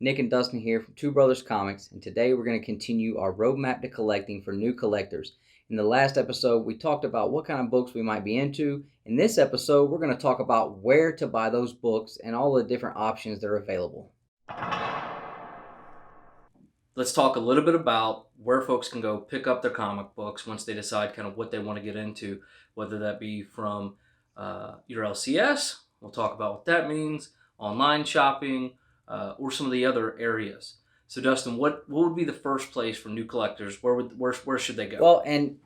Nick and Dustin here from Two Brothers Comics, and today we're going to continue our roadmap to collecting for new collectors. In the last episode, we talked about what kind of books we might be into. In this episode, we're going to talk about where to buy those books and all the different options that are available. Let's talk a little bit about where folks can go pick up their comic books once they decide kind of what they want to get into, whether that be from your LCS, we'll talk about what that means, online shopping, or some of the other areas. So Dustin, what would be the first place for new collectors? Where should they go? Well, and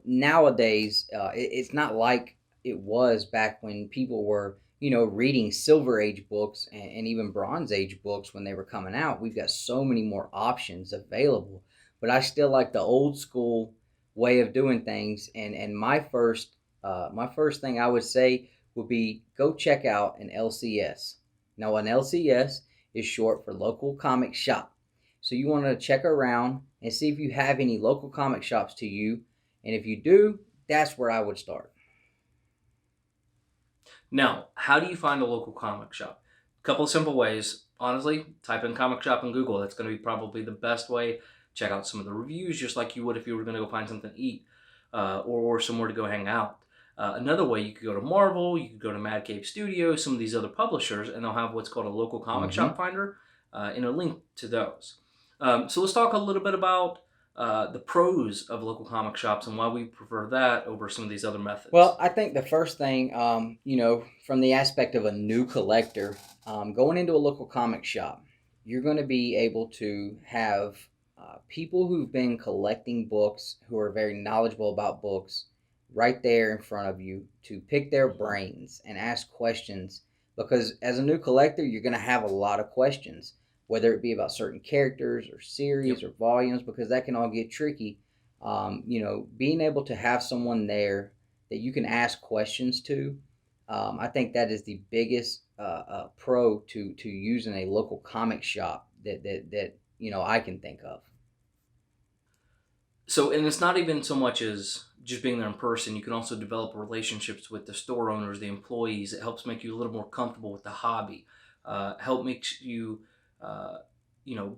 nowadays it's not like it was back when people were reading Silver Age books and even Bronze Age books when they were coming out. We've got so many more options available, but I still like the old school way of doing things. And my first thing I would say would be go check out an LCS. Now, an LCS is short for local comic shop. So you want to check around and see if you have any local comic shops to you. And if you do, that's where I would start. Now, how do you find a local comic shop? A couple of simple ways. Honestly, type in comic shop in Google. That's going to be probably the best way. Check out some of the reviews, just like you would if you were going to go find something to eat or somewhere to go hang out. Another way, you could go to Marvel, you could go to Mad Cave Studios, some of these other publishers, and they'll have what's called a local comic shop finder and a link to those. So let's talk a little bit about the pros of local comic shops and why we prefer that over some of these other methods. Well, I think the first thing, from the aspect of a new collector, going into a local comic shop, you're going to be able to have people who've been collecting books, who are very knowledgeable about books, right there in front of you to pick their brains and ask questions. Because as a new collector, you're going to have a lot of questions, whether it be about certain characters or series or volumes, because that can all get tricky. Being able to have someone there that you can ask questions to, I think that is the biggest pro to using a local comic shop that I can think of. So, and it's not even so much as just being there in person. You can also develop relationships with the store owners, the employees. It helps make you a little more comfortable with the hobby. Help makes you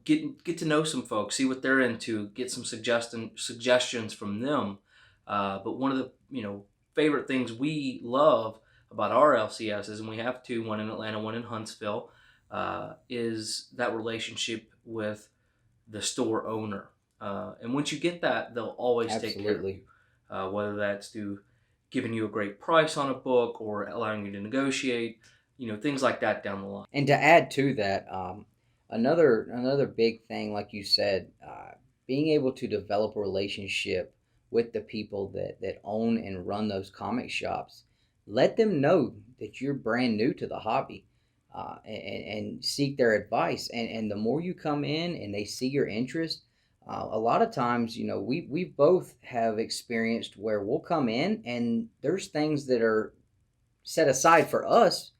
get to know some folks, see what they're into, get some suggestions from them. But one of the favorite things we love about our LCSs, and we have two, one in Atlanta, one in Huntsville, is that relationship with the store owner. And once you get that, they'll always take care of you. Whether that's through giving you a great price on a book or allowing you to negotiate, things like that down the line. And to add to that, another big thing, like you said, being able to develop a relationship with the people that own and run those comic shops. Let them know that you're brand new to the hobby, and seek their advice. And the more you come in and they see your interest, a lot of times, we both have experienced where we'll come in and there's things that are set aside for us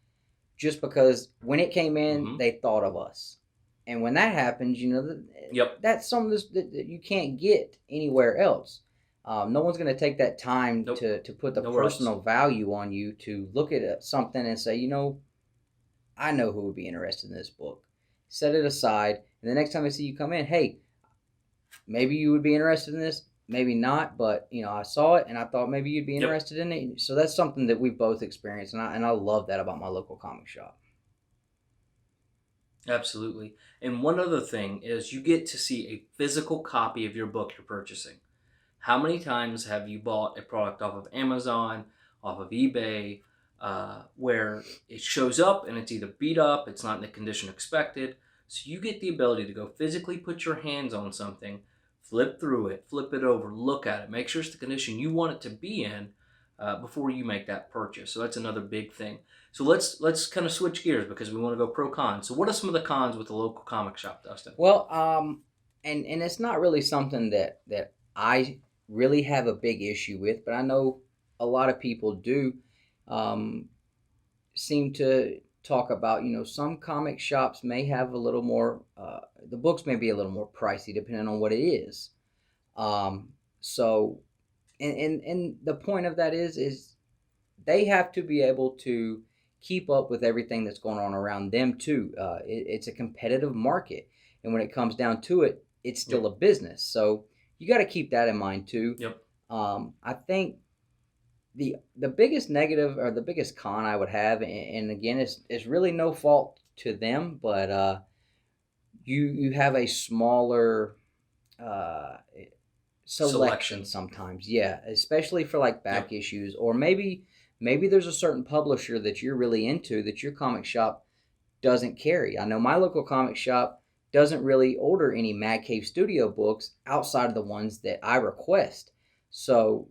just because when it came in, they thought of us. And when that happens, that's something that you can't get anywhere else. No one's going to take that time to put the personal value on you to look at something and say, I know who would be interested in this book. Set it aside, and the next time I see you come in, hey, maybe you would be interested in this, maybe not, but I saw it and I thought maybe you'd be interested in it. So that's something that we've both experienced, and I love that about my local comic shop. Absolutely. And one other thing is you get to see a physical copy of your book you're purchasing. How many times have you bought a product off of Amazon, off of eBay, where it shows up and it's either beat up, it's not in the condition expected? So you get the ability to go physically put your hands on something, flip through it, flip it over, look at it, make sure it's the condition you want it to be in before you make that purchase. So that's another big thing. So let's kind of switch gears because we want to go pro-con. So what are some of the cons with the local comic shop, Dustin? Well, and it's not really something that I really have a big issue with, but I know a lot of people do seem to talk about, some comic shops may have a little more, the books may be a little more pricey depending on what it is. So, and the point of that is they have to be able to keep up with everything that's going on around them too. It's a competitive market, and when it comes down to it, it's still a business. So you got to keep that in mind too. Yep. I think the biggest negative or the biggest con I would have, and again, it's really no fault to them, but you have a smaller uh, selection sometimes. Yeah, especially for like back issues, or maybe there's a certain publisher that you're really into that your comic shop doesn't carry. I know my local comic shop doesn't really order any Mad Cave Studio books outside of the ones that I request. So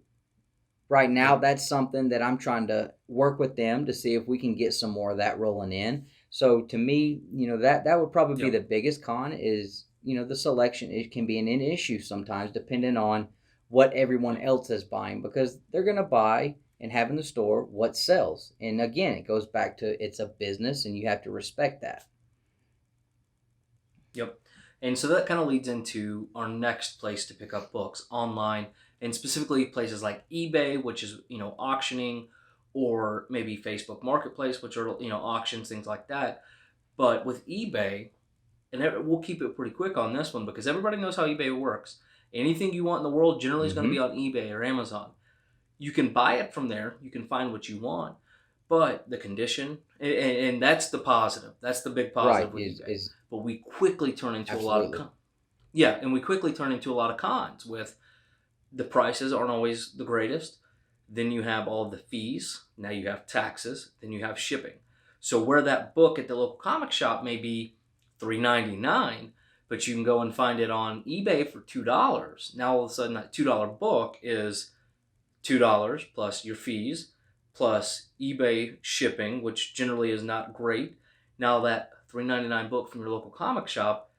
right now, that's something that I'm trying to work with them to see if we can get some more of that rolling in. So to me, that would probably be the biggest con is, the selection. It can be an issue sometimes depending on what everyone else is buying, because they're going to buy and have in the store what sells. And again, it goes back to it's a business and you have to respect that. Yep. And so that kind of leads into our next place to pick up books online, and specifically places like eBay, which is, auctioning, or maybe Facebook Marketplace, which are, auctions, things like that. But with eBay, and we'll keep it pretty quick on this one because everybody knows how eBay works. Anything you want in the world generally is going to be on eBay or Amazon. You can buy it from there. You can find what you want. But the condition, and that's the positive. That's the big positive with eBay. But we quickly turn into a lot of and we quickly turn into a lot of cons with the prices aren't always the greatest. Then you have all of the fees. Now you have taxes. Then you have shipping. So where that book at the local comic shop may be $3.99, but you can go and find it on eBay for $2. Now all of a sudden that $2 book is $2 plus your fees plus eBay shipping, which generally is not great. Now that $3.99 book from your local comic shop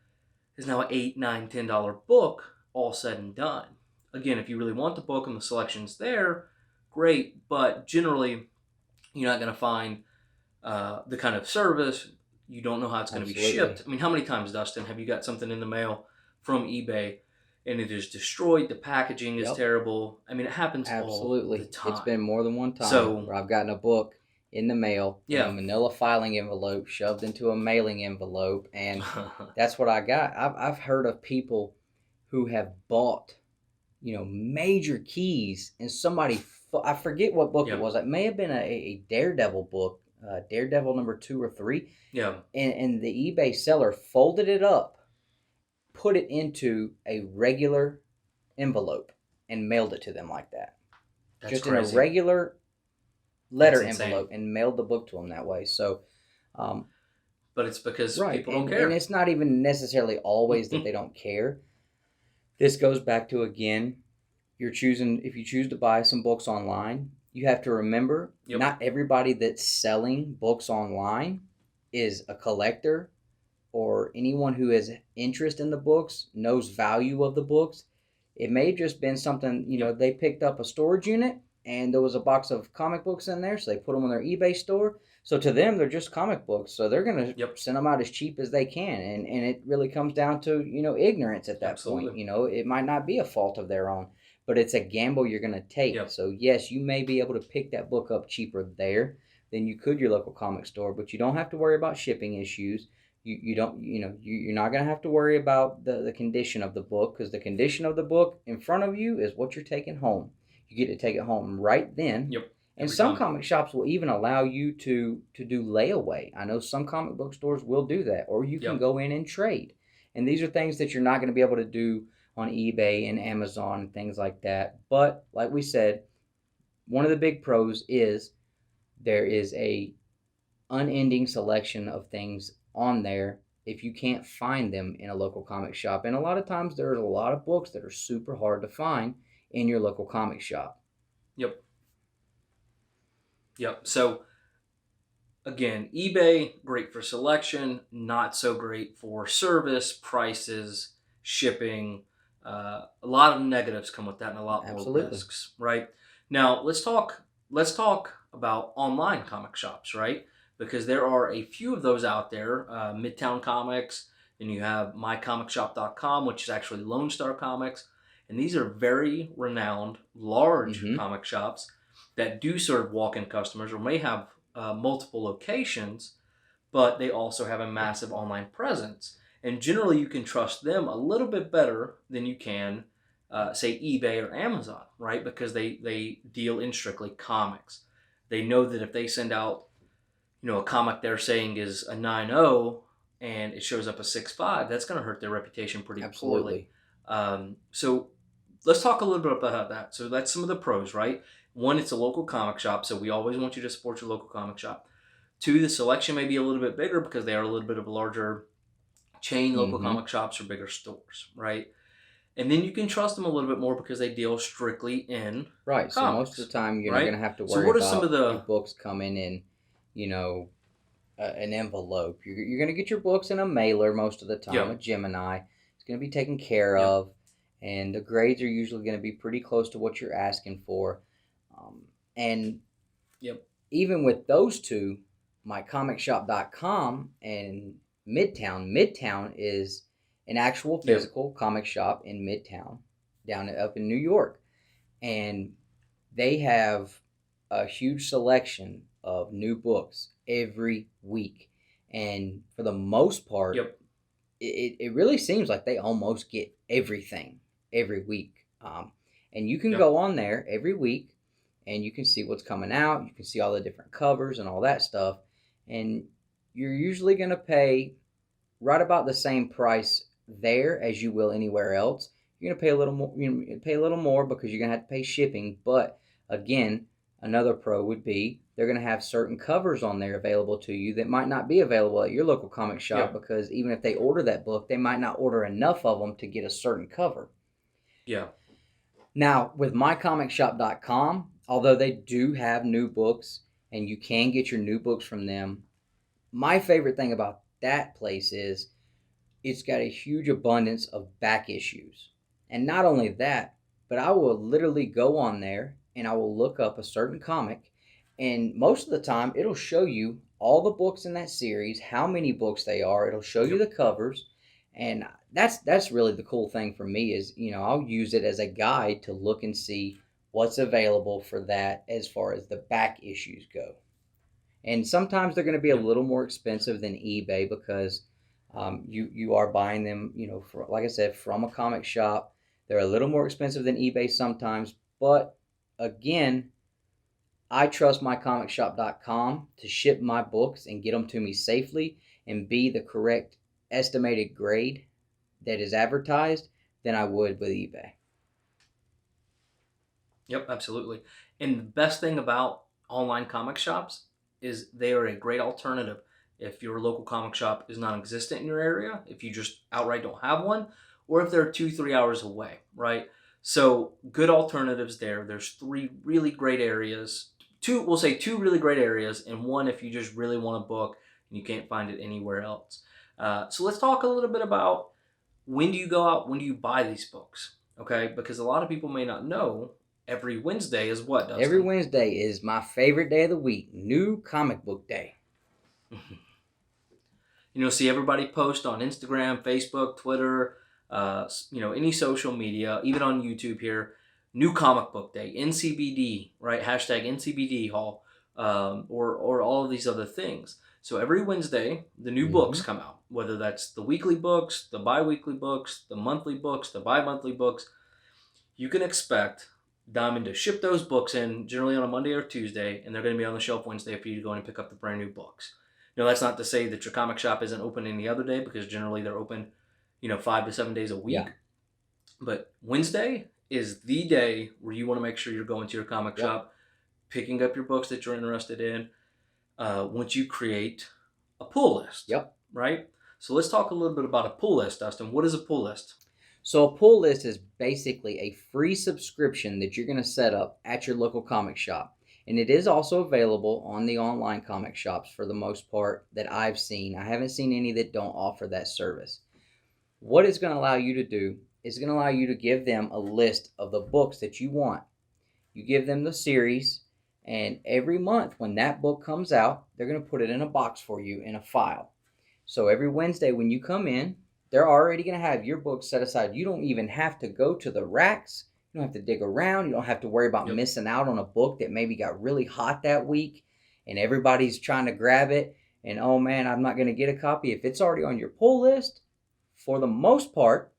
is now an $8, $9, $10 book, all said and done. Again, if you really want the book and the selection's there, great, but generally you're not going to find the kind of service. You don't know how it's going to be shipped. I mean, how many times, Dustin, have you got something in the mail from eBay and it is destroyed? The packaging is terrible. I mean, it happens all the time. It's been more than one time where I've gotten a book in the mail in a manila filing envelope shoved into a mailing envelope, and that's what I got. I've heard of people who have bought major keys, and somebody, I forget what book it was. It may have been a Daredevil book, Daredevil number 2 or 3. Yeah. And the eBay seller folded it up, put it into a regular envelope, and mailed it to them like that. That's just crazy. In a regular letter envelope, and mailed the book to them that way. So, but it's because people don't care. And it's not even necessarily always that they don't care. This goes back to, again, if you choose to buy some books online, you have to remember not everybody that's selling books online is a collector, or anyone who has interest in the books, knows value of the books. It may have just been something, they picked up a storage unit and there was a box of comic books in there, so they put them on their eBay store. So to them, they're just comic books, so they're going to send them out as cheap as they can. And it really comes down to, ignorance at that point. It might not be a fault of their own, but it's a gamble you're going to take. So yes, you may be able to pick that book up cheaper there than you could your local comic store, but you don't have to worry about shipping issues. You're not going to have to worry about the condition of the book, because the condition of the book in front of you is what you're taking home. You get to take it home right then. And some comic shops will even allow you to do layaway. I know some comic book stores will do that, or you can go in and trade. And these are things that you're not going to be able to do on eBay and Amazon and things like that. But like we said, one of the big pros is there is a unending selection of things on there if you can't find them in a local comic shop. And a lot of times there's a lot of books that are super hard to find in your local comic shop. So again, eBay, great for selection, not so great for service, prices, shipping. A lot of negatives come with that, and a lot more risks, right? Now let's talk about online comic shops, right? Because there are a few of those out there. Midtown Comics, and you have mycomicshop.com, which is actually Lone Star Comics. And these are very renowned, large comic shops that do serve walk-in customers, or may have multiple locations, but they also have a massive online presence. And generally, you can trust them a little bit better than you can, say, eBay or Amazon, right? Because they deal in strictly comics. They know that if they send out, a comic they're saying is a 9.0 and it shows up a 6.5, that's going to hurt their reputation pretty poorly. Absolutely. So let's talk a little bit about that. So that's some of the pros, right? One, it's a local comic shop, so we always want you to support your local comic shop. Two, the selection may be a little bit bigger because they are a little bit of a larger chain local Mm-hmm. comic shops or bigger stores, right? And then you can trust them a little bit more because they deal strictly in Right. So most of comics, the time, you're not going right? to have to So worry what are some of about your the books coming in, you know, an envelope. You're going to get your books in a mailer most of the time, a yep, Gemini. It's going to be taken care yep, of, and the grades are usually going to be pretty close to what you're asking for. And yep, even with those two, mycomicshop.com and Midtown is an actual yep, physical comic shop in Midtown, down up in New York, and they have a huge selection of new books every week. And for the most part, yep, it really seems like they almost get everything every week. And you can yep, go on there every week and you can see what's coming out. You can see all the different covers and all that stuff. And you're usually going to pay right about the same price there as you will anywhere else. You're gonna pay a little more. Pay a little more because you're gonna have to pay shipping. But again, another pro would be they're gonna have certain covers on there available to you that might not be available at your local comic shop yep, because even if they order that book, they might not order enough of them to get a certain cover. yeah, Now, with mycomicshop.com, although they do have new books and you can get your new books from them, my favorite thing about that place is it's got a huge abundance of back issues. And not only that, but I will literally go on there and I will look up a certain comic, and most of the time it'll show you all the books in that series, how many books they are. It'll show you yep, the covers, and that's really the cool thing for me is, I'll use it as a guide to look and see what's available for that as far as the back issues go. And sometimes they're going to be a yep, little more expensive than eBay because you are buying them, like I said, from a comic shop. They're a little more expensive than eBay sometimes, but again, I trust mycomicshop.com to ship my books and get them to me safely and be the correct estimated grade that is advertised than I would with eBay. yep, absolutely. And the best thing about online comic shops is they are a great alternative if your local comic shop is non-existent in your area, if you just outright don't have one, or if they're 2-3 hours away, right? So good alternatives there. There's three really great areas. Two, we'll say two really great areas, and one if you just really want a book and you can't find it anywhere else. So let's talk a little bit about when do you go out, when do you buy these books? Okay, because a lot of people may not know every Wednesday is what, Every Dustin? Wednesday is my favorite day of the week, New Comic Book Day. See everybody post on Instagram, Facebook, Twitter, any social media, even on YouTube here. New Comic Book Day, NCBD, right? Hashtag NCBD Hall, or all of these other things. So every Wednesday, the new books Mm-hmm. come out, whether that's the weekly books, the bi-weekly books, the monthly books, the bi-monthly books. You can expect Diamond to ship those books in generally on a Monday or Tuesday, and they're going to be on the shelf Wednesday for you to go in and pick up the brand new books. Now, that's not to say that your comic shop isn't open any other day because generally they're open, 5 to 7 days a Yeah. week. But Wednesday is the day where you want to make sure you're going to your comic Yep. shop, picking up your books that you're interested in. Once you create a pull list, Yep. right? So let's talk a little bit about a pull list, Dustin. What is a pull list? So a pull list is basically a free subscription that you're going to set up at your local comic shop. And it is also available on the online comic shops for the most part that I've seen. I haven't seen any that don't offer that service. What it's going to allow you to do is going to allow you to give them a list of the books that you want. You give them the series, and every month when that book comes out, they're going to put it in a box for you in a file. So every Wednesday when you come in, they're already going to have your book set aside. You don't even have to go to the racks. You don't have to dig around. You don't have to worry about Yep. missing out on a book that maybe got really hot that week and everybody's trying to grab it, and oh man, I'm not going to get a copy. If it's already on your pull list, for the most part,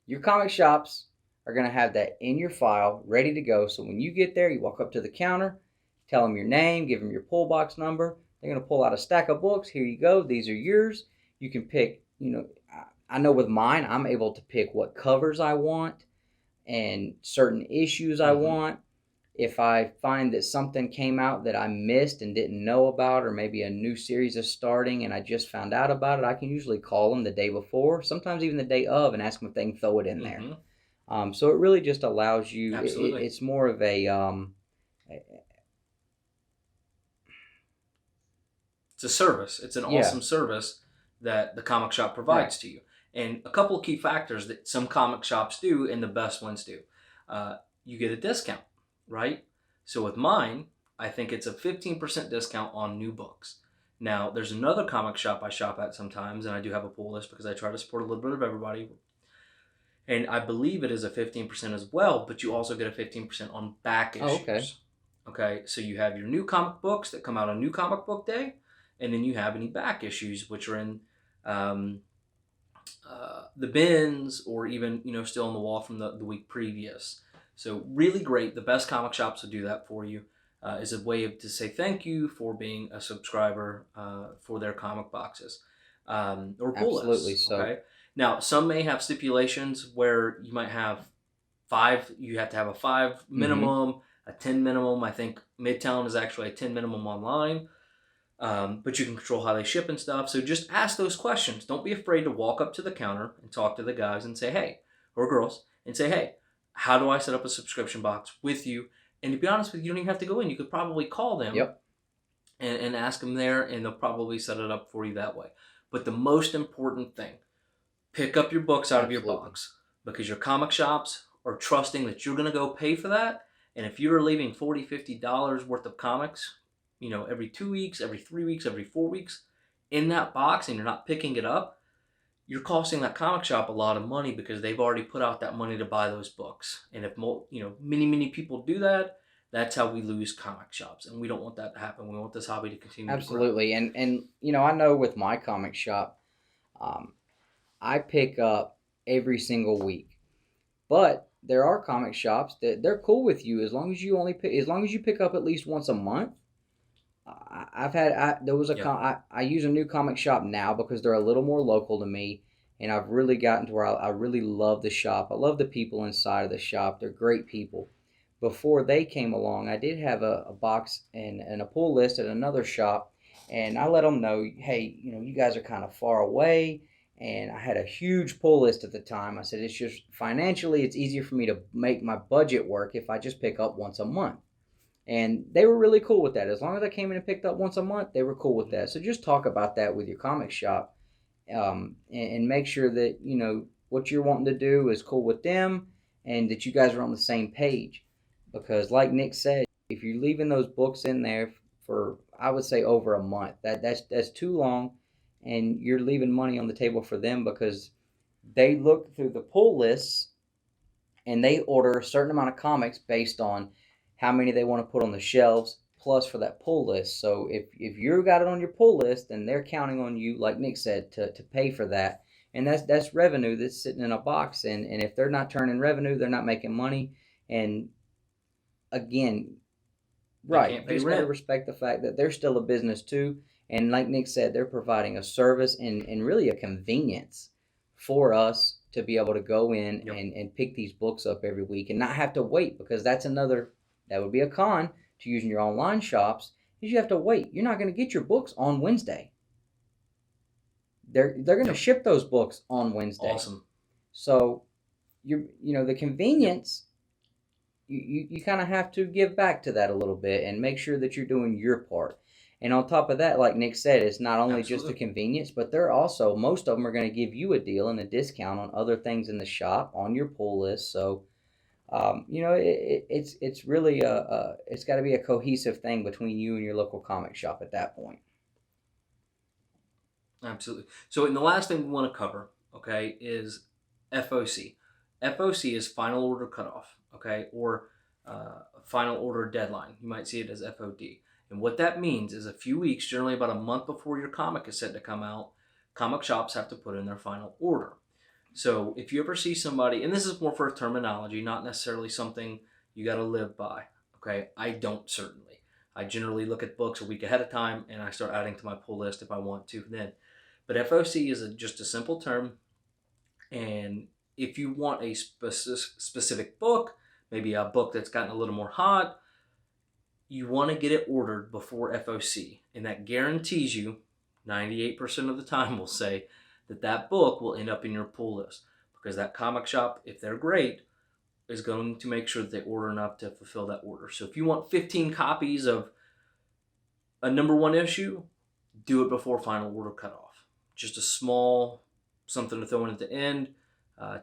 your comic shops are going to have that in your file ready to go. So when you get there, you walk up to the counter, tell them your name, give them your pull box number. They're going to pull out a stack of books. Here you go. These are yours. You can pick, I know with mine, I'm able to pick what covers I want and certain issues I want. If I find that something came out that I missed and didn't know about, or maybe a new series is starting and I just found out about it, I can usually call them the day before, sometimes even the day of, and ask them if they can throw it in there. So it really just allows you, it's more of it's a service. It's an awesome service that the comic shop provides to you. And a couple of key factors that some comic shops do and the best ones do. You get a discount, right? So with mine, I think it's a 15% discount on new books. Now, there's another comic shop I shop at sometimes, and I do have a pull list because I try to support a little bit of everybody. And I believe it is a 15% as well, but you also get a 15% on back issues. Okay, so you have your new comic books that come out on New Comic Book Day, and then you have any back issues, which are in the bins or even, still on the wall from the week previous. So really great. The best comic shops will do that for you. Is a way to say thank you for being a subscriber for their comic boxes or pull lists. Absolutely. So. Okay? Now, some may have stipulations where you might have 5. You have to have a 5 minimum, a 10 minimum. I think Midtown is actually a 10 minimum online. But you can control how they ship and stuff. So just ask those questions. Don't be afraid to walk up to the counter and talk to the guys and say, hey, or girls, and say, hey, how do I set up a subscription box with you? And to be honest with you, you don't even have to go in. You could probably call them and ask them there, and they'll probably set it up for you that way. But the most important thing, pick up your books out of your box, because your comic shops are trusting that you're going to go pay for that. And if you're leaving $40, $50 worth of comics, every 2 weeks, every 3 weeks, every 4 weeks in that box, and you're not picking it up, you're costing that comic shop a lot of money because they've already put out that money to buy those books. And if many people do that, that's how we lose comic shops, and we don't want that to happen. We want this hobby to continue. Absolutely. To grow. And I know with my comic shop, I pick up every single week, but there are comic shops that they're cool with you as long as you pick up at least once a month. I use a new comic shop now because they're a little more local to me, and I've really gotten to where I really love the shop. I love the people inside of the shop. They're great people. Before they came along, I did have a box and a pull list at another shop, and I let them know, hey, you guys are kind of far away, and I had a huge pull list at the time. I said, it's just financially, it's easier for me to make my budget work if I just pick up once a month. And they were really cool with that. As long as I came in and picked up once a month, they were cool with that. So just talk about that with your comic shop, and make sure that, what you're wanting to do is cool with them and that you guys are on the same page. Because like Nick said, if you're leaving those books in there for, I would say, over a month, that's too long, and you're leaving money on the table for them because they look through the pull lists and they order a certain amount of comics based on how many they want to put on the shelves, plus for that pull list. So if you got it on your pull list, then they're counting on you, like Nick said, to pay for that. And that's revenue that's sitting in a box. And if they're not turning revenue, they're not making money. And again, right, you just got to respect the fact that they're still a business too. And like Nick said, they're providing a service and really a convenience for us to be able to go in and pick these books up every week and not have to wait, because that would be a con to using your online shops, is you have to wait. You're not going to get your books on Wednesday. They're going to ship those books on Wednesday. Awesome. So the convenience, you kind of have to give back to that a little bit and make sure that you're doing your part. And on top of that, like Nick said, it's not only just the convenience, but they're also, most of them are going to give you a deal and a discount on other things in the shop on your pull list. So it's really it's got to be a cohesive thing between you and your local comic shop at that point. Absolutely. So, and the last thing we want to cover, okay, is FOC. FOC is final order cutoff, okay, or final order deadline. You might see it as FOD. And what that means is a few weeks, generally about a month before your comic is set to come out, comic shops have to put in their final order. So if you ever see somebody, and this is more for terminology, not necessarily something you got to live by, okay? I don't, certainly. I generally look at books a week ahead of time, and I start adding to my pull list if I want to then. But FOC is just a simple term, and if you want a specific book, maybe a book that's gotten a little more hot, you want to get it ordered before FOC, and that guarantees you, 98% of the time we'll say, that book will end up in your pull list, because that comic shop, if they're great, is going to make sure that they order enough to fulfill that order. So if you want 15 copies of a #1 issue, do it before final order cutoff. Just a small something to throw in at the end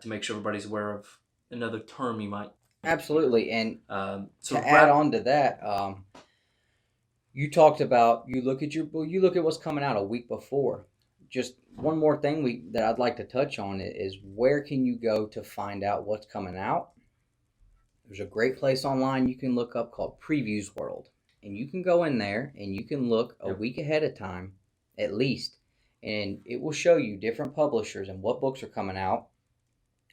to make sure everybody's aware of another term you might. Absolutely. And to add on to that, you talked about you look at what's coming out a week before. Just one more thing that I'd like to touch on is where can you go to find out what's coming out? There's a great place online you can look up called Previews World, and you can go in there and you can look a week ahead of time at least, and it will show you different publishers and what books are coming out.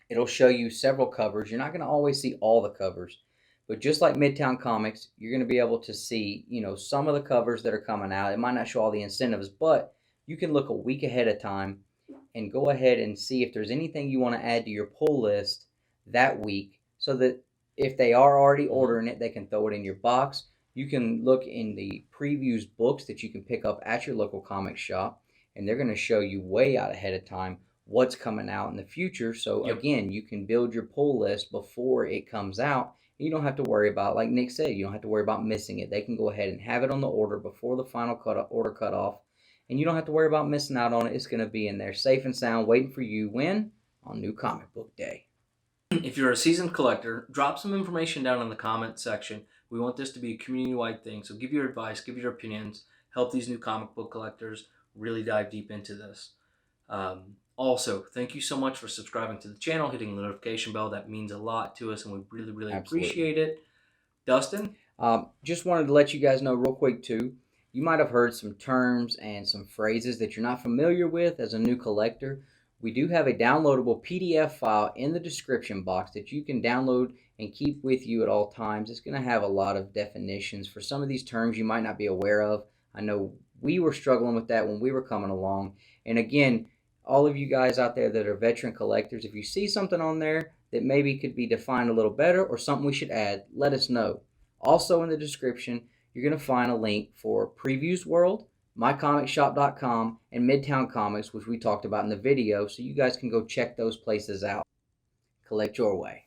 It'll show you several covers. You're not going to always see all the covers, but just like Midtown Comics, you're going to be able to see, some of the covers that are coming out. It might not show all the incentives, but you can look a week ahead of time and go ahead and see if there's anything you want to add to your pull list that week, so that if they are already ordering it, they can throw it in your box. You can look in the previews books that you can pick up at your local comic shop, and they're going to show you way out ahead of time what's coming out in the future. So again, you can build your pull list before it comes out. You don't have to worry about, like Nick said, you don't have to worry about missing it. They can go ahead and have it on the order before the final order cutoff, and you don't have to worry about missing out on it. It's going to be in there safe and sound, waiting for you when? On New Comic Book Day. If you're a seasoned collector, drop some information down in the comment section. We want this to be a community-wide thing, so give your advice, give your opinions, help these new comic book collectors really dive deep into this. Also, thank you so much for subscribing to the channel, hitting the notification bell. That means a lot to us, and we really, really appreciate it. Dustin? Just wanted to let you guys know real quick, too. You might have heard some terms and some phrases that you're not familiar with as a new collector. We do have a downloadable PDF file in the description box that you can download and keep with you at all times. It's going to have a lot of definitions for some of these terms you might not be aware of. I know we were struggling with that when we were coming along. And again, all of you guys out there that are veteran collectors, if you see something on there that maybe could be defined a little better or something we should add, let us know. Also in the description, you're going to find a link for Previews World, mycomicshop.com, and Midtown Comics, which we talked about in the video, so you guys can go check those places out. Collect your way.